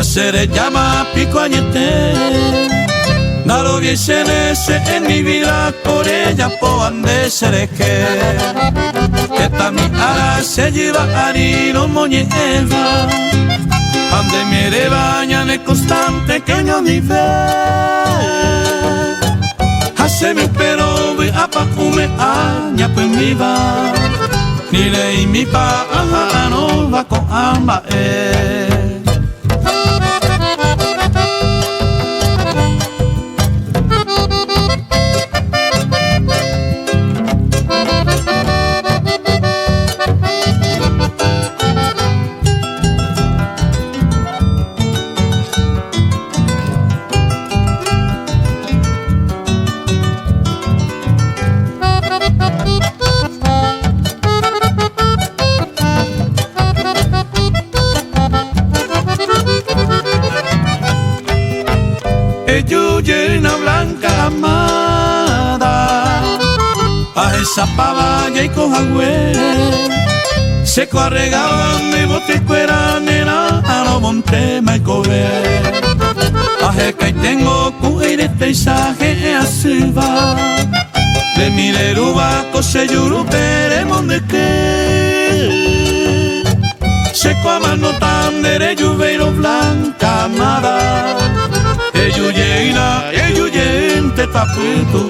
ya se le llama pico añete. Nalo viene en mi vida por ella po ande sereke. Esta mi ara se lleva ari no moñeva. Ande me de bañan el constante que no ni ve. Haceme pero ve a pa ume aña pues mi va. Ni lei mi pa no va con amba Llena blanca amada, a esa pavaya y cojagüe, se corregaba mi bote cuera nena, a lo monte me coge, a jeca y tengo cuire paisaje así va, de mi leruba cose yuru peremon de que, se coama no tan de lluvero blanca amada. Eyuyente taputu.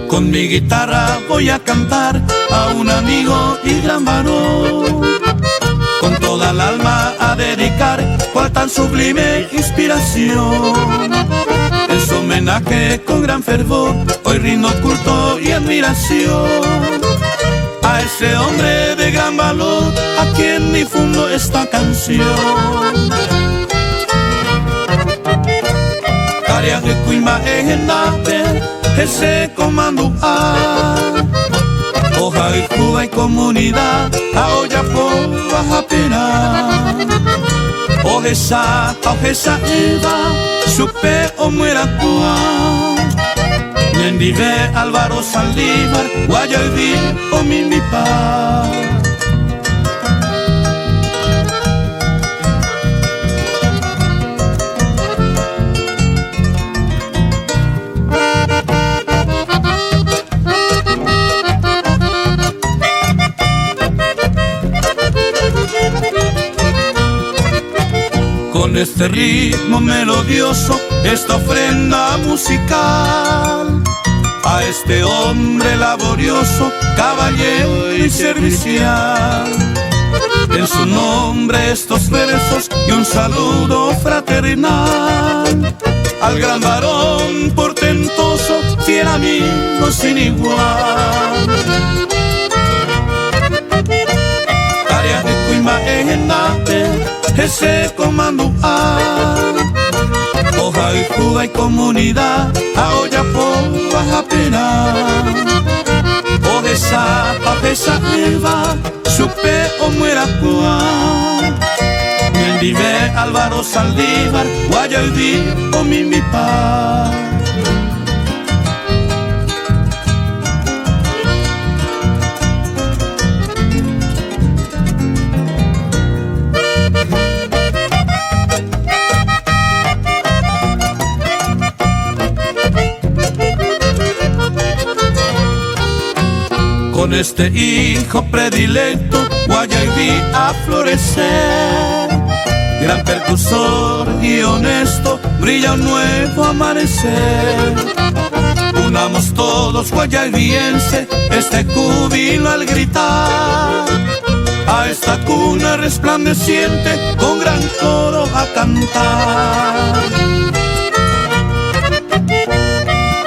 Con mi guitarra voy a cantar a un amigo y gran varón. Con toda el alma a dedicar cual tan sublime inspiración. En su homenaje con gran fervor hoy rindo culto y admiración a ese hombre de gran valor a quien difundo esta canción. Caria de Cuima en Nape, ese comando A, hoja y Cuba y comunidad, a olla por baja pena. Ojesa Eva, supe o muera tua. Mendive Álvaro Saldívar, Guayaví o Mimipa. Con este ritmo melodioso, esta ofrenda musical a este hombre laborioso, caballero y servicial. En su nombre estos versos y un saludo fraternal al gran varón portentoso, fiel amigo sin igual. Área de Cuima en Nape, ese comando A, hoja y Cuba y comunidad, a olla por baja pena. Ojesa Eva, supe o muera cua. Mendive Álvaro Saldívar, Guayaví o Mimipa. Con este hijo predilecto, Guayaví a florecer. Gran percursor y honesto, brilla un nuevo amanecer. Unamos todos guayaviense este júbilo al gritar a esta cuna resplandeciente con gran coro a cantar.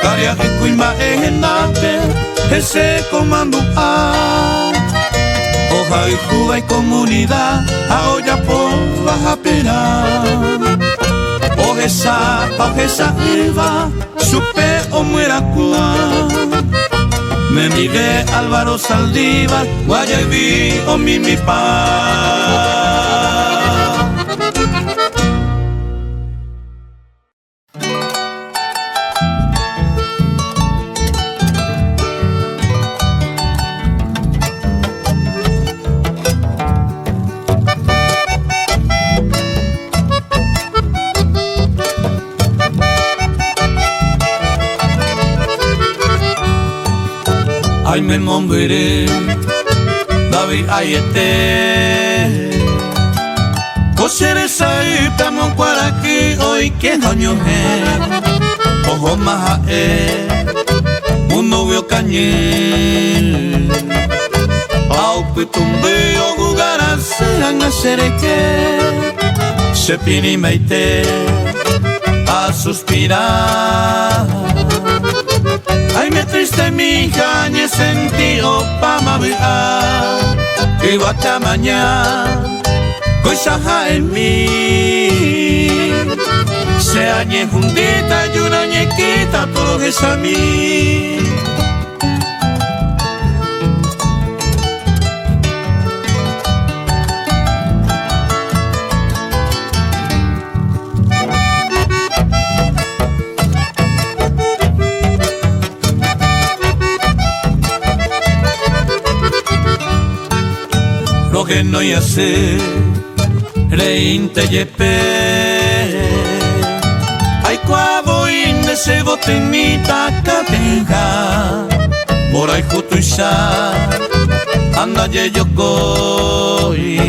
Caria de Cuima en Nape, ese comando A, hoja y Cuba y comunidad, a olla por baja pena. Ojesa eva, supe o muera cua. Me miré Álvaro Saldívar, Guayaví o Mimi Pa. Ay me nombré David Ayete Coseres ahí estamos para aquí hoy que año es ojo maja un novio cañé au pitumbe o gugara sean hacer que se pini meite a suspirar. Ay, me triste mi caña sentido pa' maviar que va a mañana cosa en mí se añe juntita y una ñequita todo es a mí. Lo que no hay hacer, reinte yepe. Ay, cuavo inde se botenita catenja. Por ahí justo y sa, anda ye yo coi.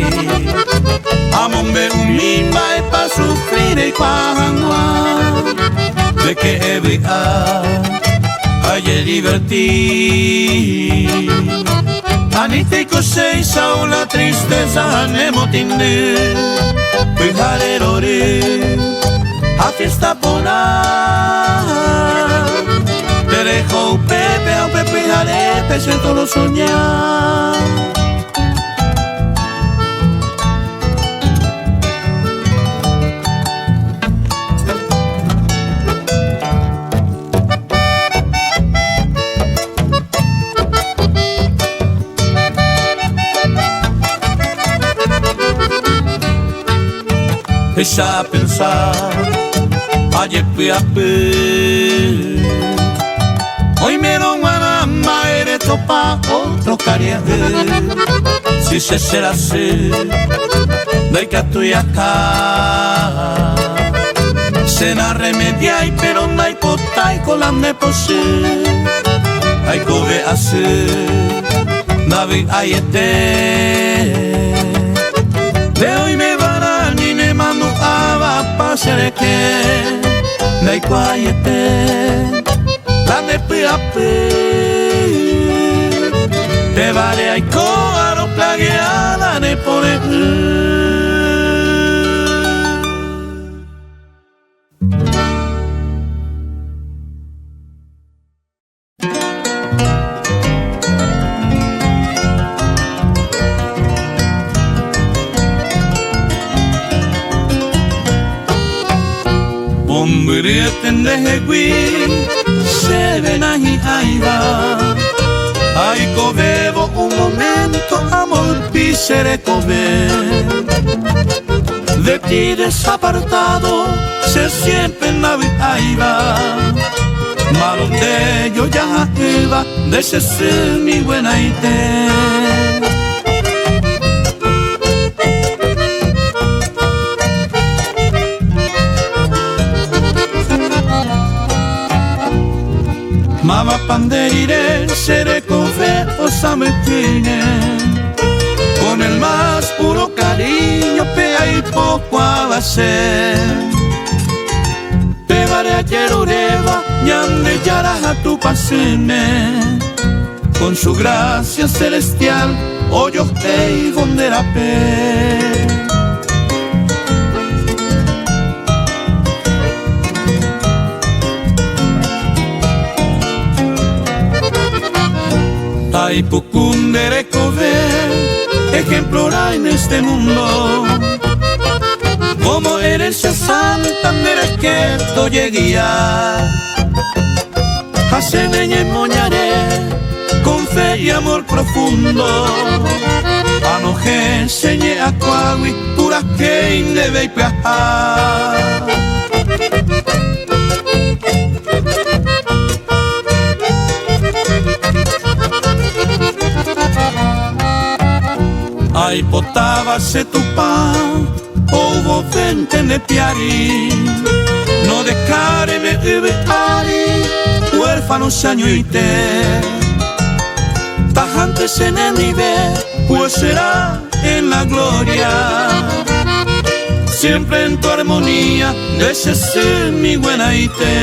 Amombe un mima e pa sufrir e cuajangua. De que evita, ay, divertir. Anita y coseisa o la tristeza ne motinde Pijarerore a fiesta ponar te dejo Pepe a Pepe Jarete siento lo soñar. Esa a pensar, ayer hoy me lo guarama, eres topa otro cariaje. Si se será así, de que estoy acá. Se na remedia y pero no hay pota y con la me posee. Hay que ver así, David Ayete. De hoy me manu ava pasere que nei quiete la ne piape te vale ai coaro plagiada ne pone. Hombre, tendeje gui, se ven ahí, ahí va. Ay, cobebo un momento, amor, pisere cobe. De ti desapartado, se siempre en la vida, ahí va. Malo de yo ya iba, de ese ser mi buena idea. Mama pandeire seré cofe o sametine con el más puro cariño pea y poco a base te varé ayer ureva ñande yaraja tu pasene con su gracia celestial hoyo y bonderape. Ay, pucundere cover, ejemplo en este mundo. como herencia santa merezque lleguía. Hace leña y moñaré con fe y amor profundo. Anoje enseñé a Coahui pura que indebe y peaja. Ay potaba se tu pan, hubo vente ne piari. No decare me ebe ari, huérfano sañuite. Tajantes en el nivel, pues será en la gloria. Siempre en tu armonía, de ese ser mi buena ite.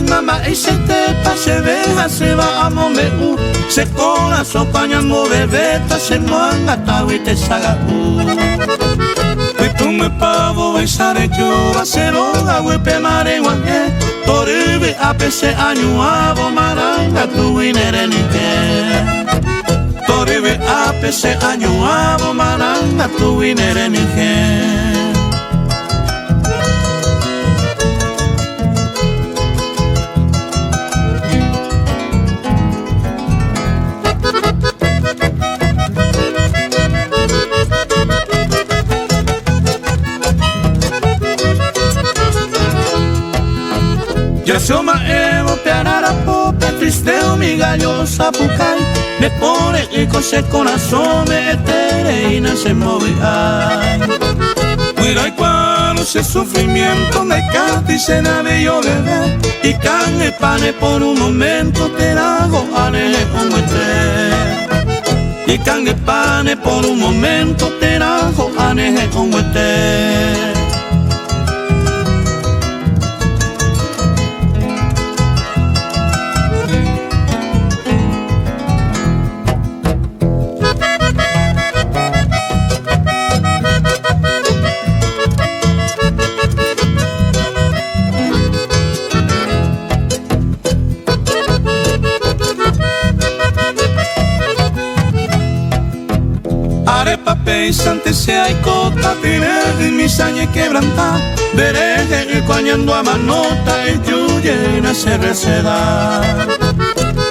Mama y se te pase veja se va a momeu se cola so pañamo bebeta se manga tawi te saga y tú me pavo y sare yo va ser oga huepe mare guaje torebe a pese año abo maranga tu inere ni que torebe a pese año abo maranga tu inere ni que. Ya soma evo pearara pope tristeo mi gallo sapucay me pone y cose corazón me etere y no se movía. Cuida y cuando ese sufrimiento me canta y se nave yo bebé y cane pane por un momento te hago ane como este y cane pane por un momento te hago ane como este. Pensante sea y cota, tiré mi saña quebranta, dereje y coañando a manota y yuye na se receda.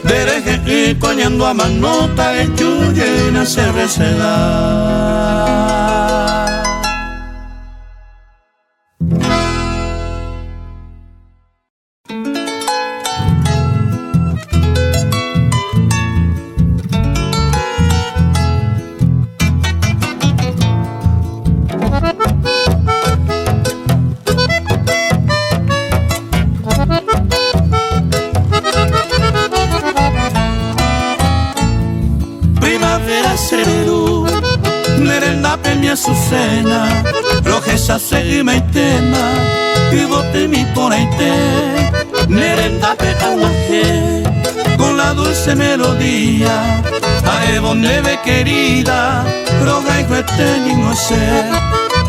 Dereje y coañando a manota y yuye na se receda. Azucena, rojeza se me tema, y bote mi poraite, merenda pe aguaje, con la dulce melodía, a Evo neve querida, roja y juete ni no sé,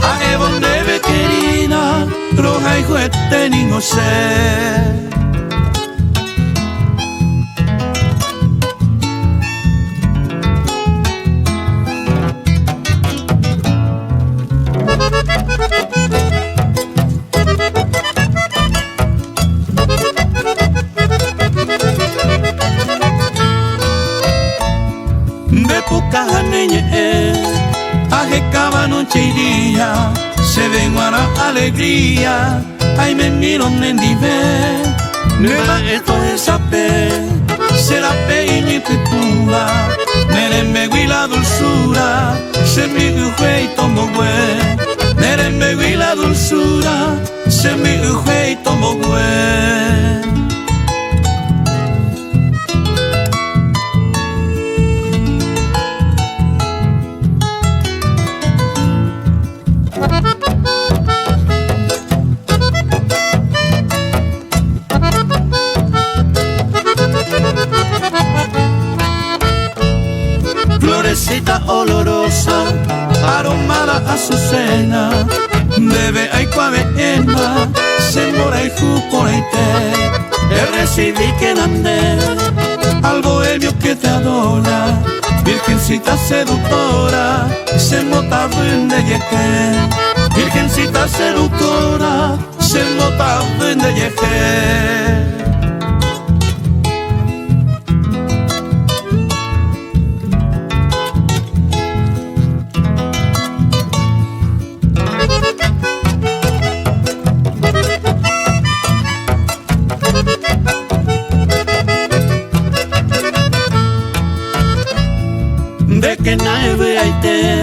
a Evo neve querida, roja y juete ni no sé. Ajecaba noche y día, se ven a alegría, ay me miro nendive, nueva esto es ape, será peña y pituba, merembe y la dulzura, se mi uje y tomo hue, merembe y la dulzura, se mi uje y tomo hue. florecita olorosa, aromada azucena, bebe ay cuavena, se mora y jucoreite, recibí que nandé, al bohemio que te adora, virgencita seductora, se mota de yeque, virgencita seductora, se mota de yeque. De que naeve aite,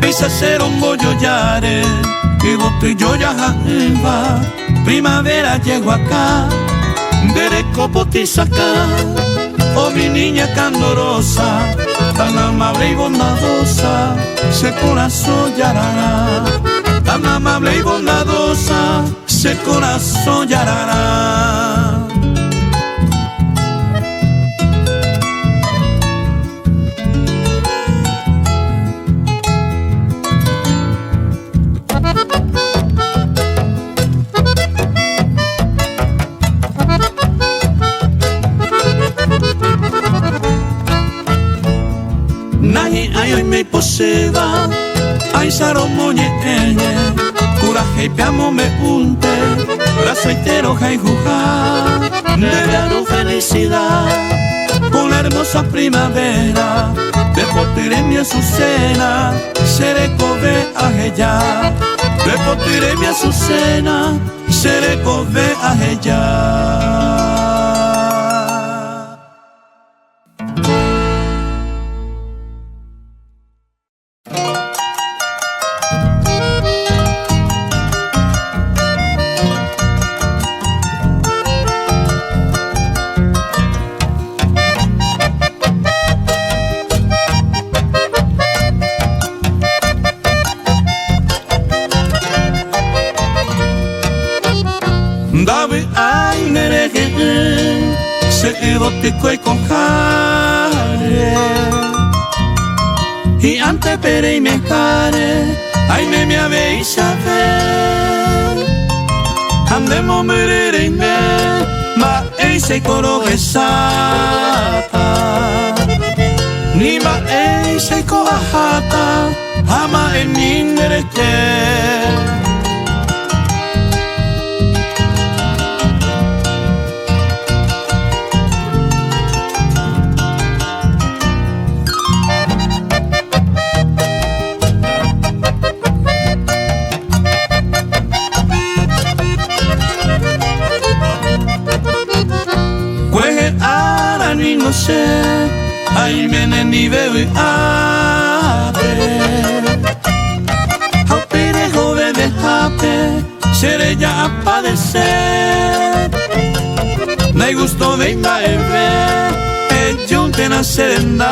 pisa ser un bollo yare, y botillo ya jaiba, primavera llego acá, dereco potisaca, oh mi niña candorosa, tan amable y bondadosa, se corazón yarará, tan amable y bondadosa, se corazón yarará. Nahi ay me poseba, ay saro moñe eñe, coraje y piamo me unte, braceitero jai juja, de verano felicidad, con la hermosa primavera, de potiré mi azucena, seré cove ajeya, de potiré mi azucena, seré cove ajeya. David ay nereje, se erotico y cojare, y ante pere y me care, ay me habéis a ver, andemos merere y me, ma eise coro gesata, ni ma eise coajata, ama en mi nereje. No sé, ay me ni bebe ape, aupere joven de jape, seré ya a padecer. Me gustó de imbaebe, junte na serendape,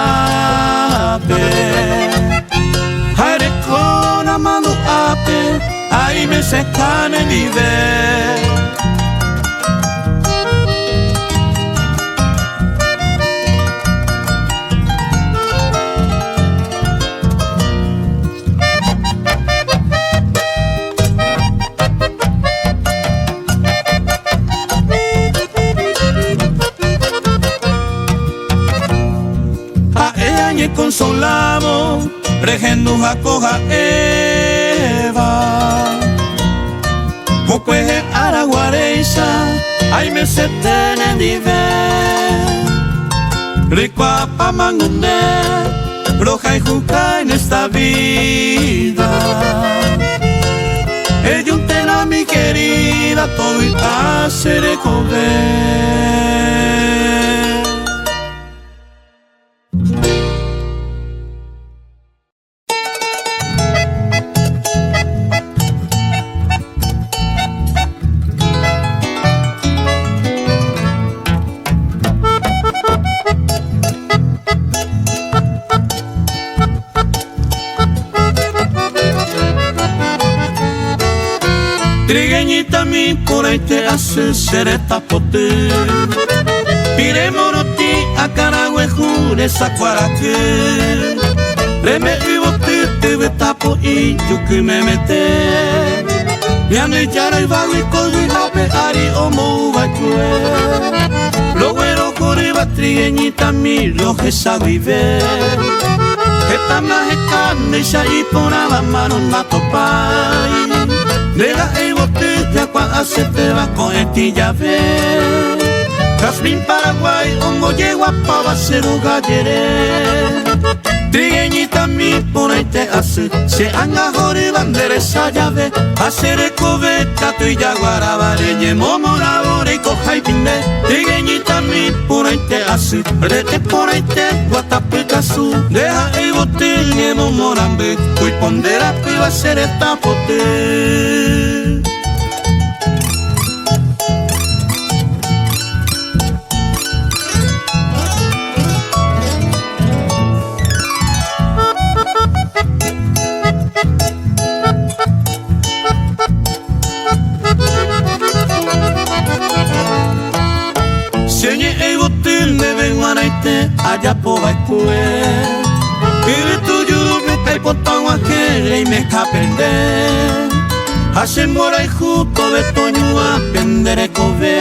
aire con amado ape, ay me secan en nivel. Consolamos, regendo jacoja Eva, mocueje araguareisa, ay me se tene nivel, rico apa mangunde, roja y juca en esta vida, ella un tela mi querida, todo y hacer comer. Trigueñita mi por ahí te hace sereta pote, pire moroti a caragüe jure sacuaraque, me ibote te betapo y yuki me mete. Yane yara ibawi kodu hape ari omo bakue. Lo güero corriba trigueñita mi roje sabive. Esta majecane ya y ponaba mano na topai. Nega e botella cuando se te va con esti llave. Jasmine Paraguay, ongo yegua pava cero gallere. Trigueñita mi ponete hace. Se anga jore bandera esa llave. Hacer coveta tu y yaguaraba. Reñe momo labore y coja y pinde. Trigueñita mi ponete hace. Rete ponete guatapica su. Deja el botella momo rambe. Cuy pondera piba ser esta pote. Allá por Baikue Pide tu yudu me cae por tan guajere y me escapende Hacen mora y justo de toño a pendere cove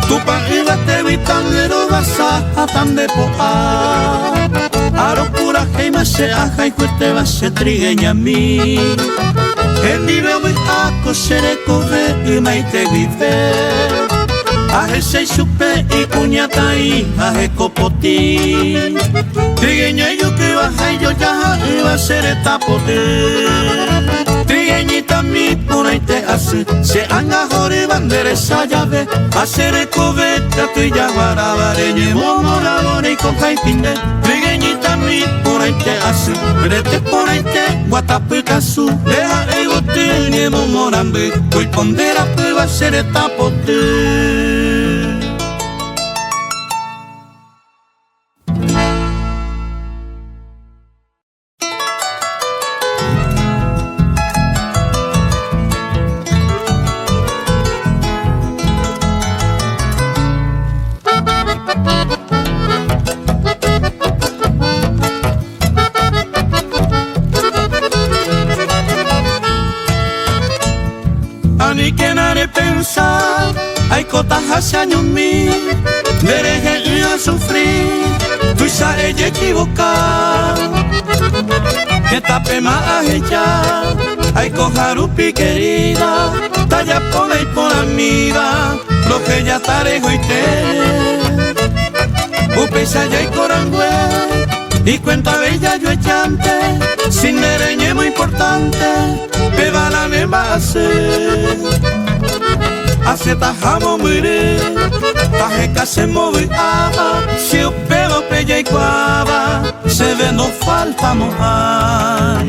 Tu pa iba te vitandero basa a tan de poa Aro pura heima se aja y fuerte va se trigueña mi En vive me ako sere cove y me te vive Aje se supe y cuñata y aje copoti Trigueña y yo que baja y yo ya iba a ser esta pote Trigueñita mi por ahí te hace Se anga jore bandera esa llave Hacer coveta tu y ya guarabareñe Momo labore y coja y pinde Trigueñita mi por ahí te hace Rete por ahí te guatapica su Deja el bote momo rambe Voy pondera pues va a ser esta pote Hay cotas hace años mil, dereje y a sufrir, tú sabes ella equivocar. Que tape más ella, hay cojarupi querida, talla por ahí por amiga, lo que ya tarejo y te. Upesa ya y corangüe, y cuenta bella yo echante, sin mereñe muy importante, peba la neva hace. Hace tajamo mire, tajeca se moviaba, si o pego pella y cuava, se ve no falta mojar.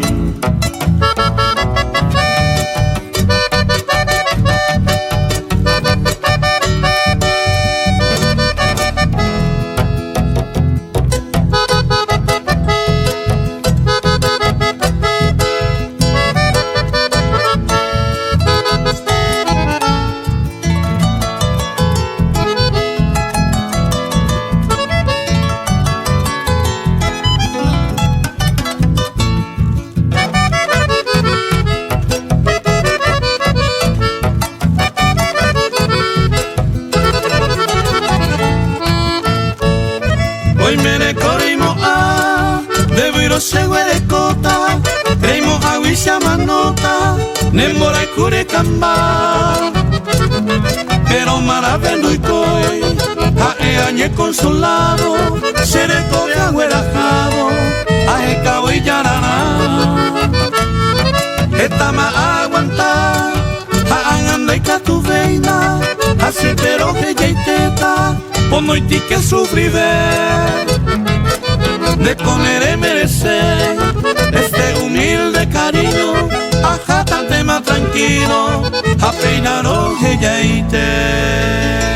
Nembora y cure camba Pero maravendo y coi Ae añe consolado Seré cobre agüera jabo Ae cabo y yarana Esta ma aguanta Aan anda y catu veina Hace pero que ya y teta Pono y ti que sufrive De comer merecer Este humilde cariño Ajá, tan tema tranquilo, a peinar hoje ya y te.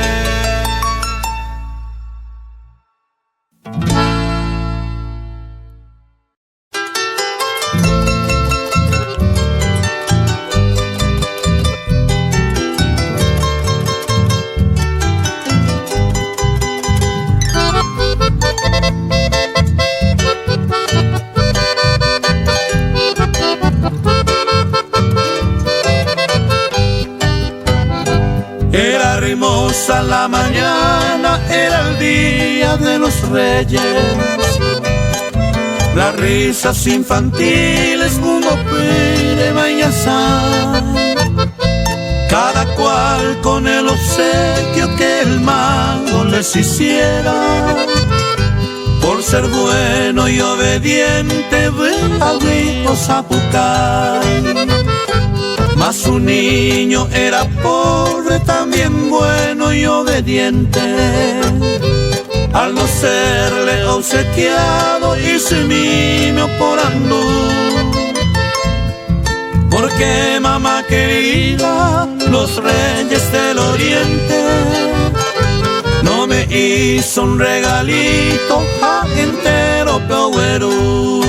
2 a la mañana era el día de los reyes. Las risas infantiles, uno pide mayasán, cada cual con el obsequio que el mago les hiciera. Por ser bueno y obediente, Beahuijo Zapucay. Mas su niño era pobre, también bueno y obediente. Al no serle obsequiado, hizo nimio por andú. Porque mamá querida, los reyes del oriente, no me hizo un regalito entero pehuerú.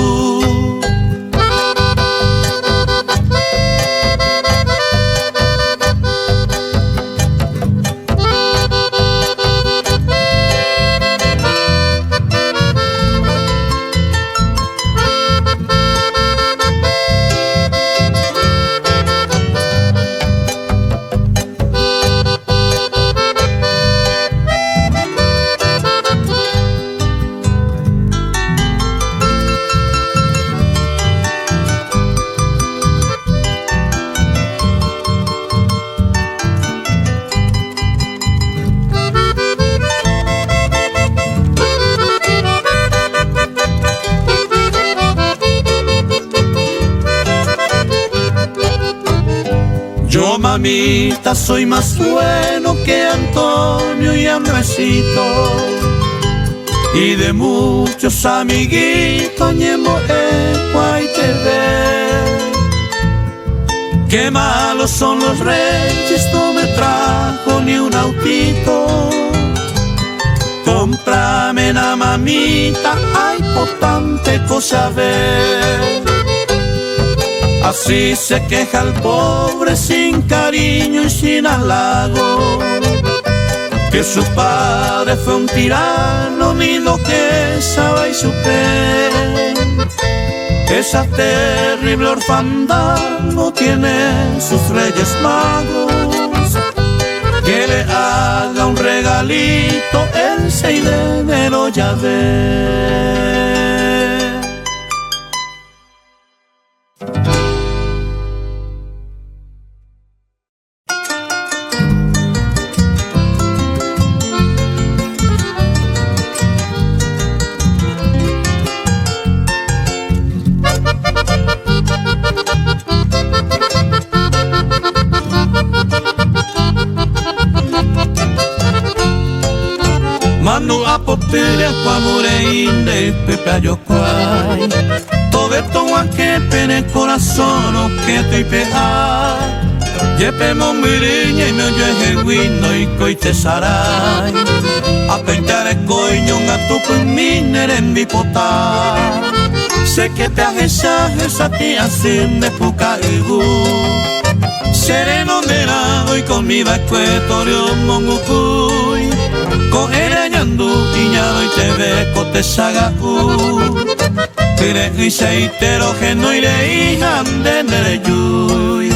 Yo, mamita, soy más bueno que Antonio y Andresito, y de muchos amiguitos ñemo y te ve. Qué malos son los reyes, no me trajo ni un autito. Cómprame na mamita, ay, por tanta cosa ver. Así se queja el pobre sin cariño y sin halago, que su padre fue un tirano, ni lo que sabe y supe. Esa terrible orfandad no tiene sus reyes magos, que le haga un regalito el 6 de enero ya ve. Manu apotere cuamureinde pepe ayocuay, tobeto guaque pene corazón o que te pea. Yepe mombiriña y me oye guino y coite saray, a peintare coño a tu puminer en mi potá. Sé que te ajesajes a ti así de puca egu, sereno merado y con mi vacuetorio mongucuy. Cogereñando piñado y te ve cote saga tire y seitero que no iré y ande nereyuy.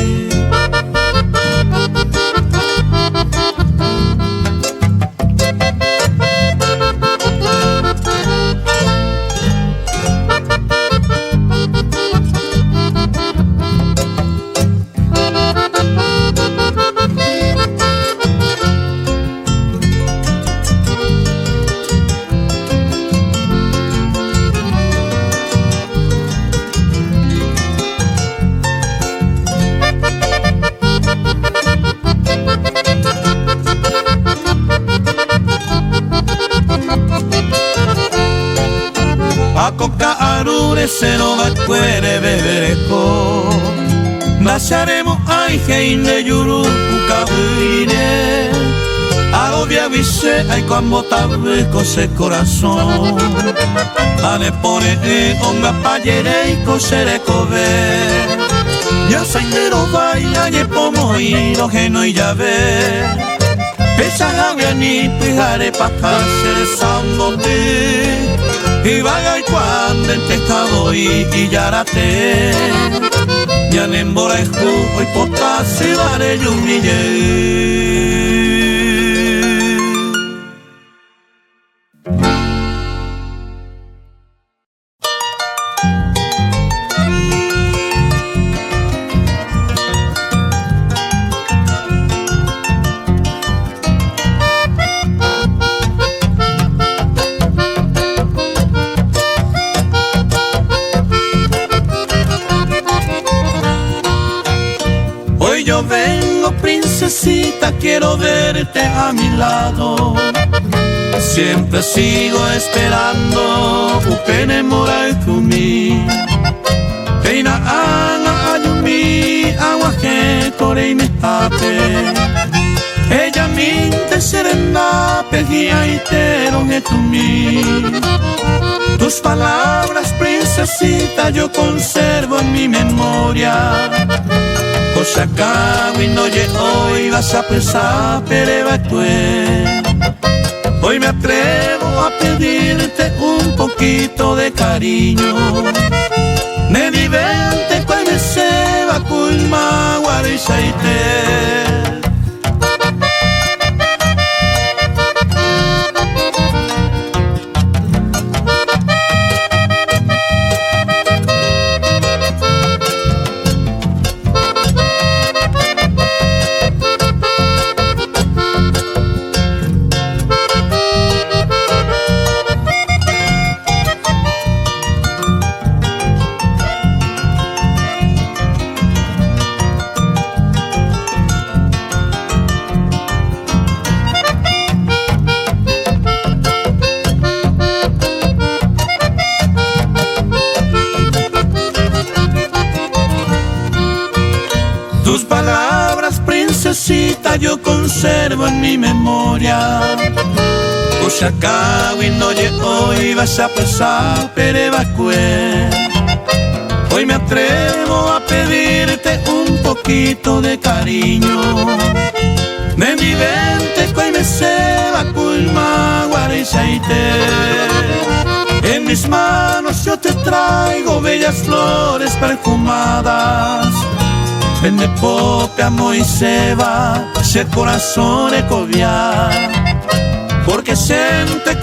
Se no va a cuere bebereco, nasaremos ay heine yuru ukabuire, agobia vise ay con botabe cose corazón, ane pone onga payere y cosere cover, ya saindero vaya ye pomo y lo geno y llave, esa gavia ni pijare pa case sandote. Y vaga y cuando en pescado y yarate, ya en embora y jugo y potase vare yumille. Hoy yo vengo, princesita, quiero verte a mi lado. Siempre sigo esperando upene morai kumi. Peina anga ayumi aguaje korei me hape. Ella minte serena pegia y teron etumi. Tus palabras, princesita, yo conservo en mi memoria. Osakawi no ye hoy vas a pensar pereba tue. Hoy me atrevo a pedirte un poquito de cariño. Ne divente coi me seba kulma guarisaite. Tus palabras, princesita, yo conservo en mi memoria. Osakawi no ye hoy vas a pensar perevacue. Hoy me atrevo a pedirte un poquito de cariño. De mi vente coi me seba kulma guarisaite. En mis manos yo te traigo bellas flores perfumadas. Vende pope amo y seba, se corazón ecovia. Porque siente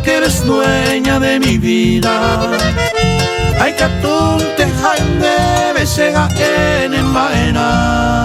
que eres dueña de mi vida. Ay, catunte, jaime, besega en vaina.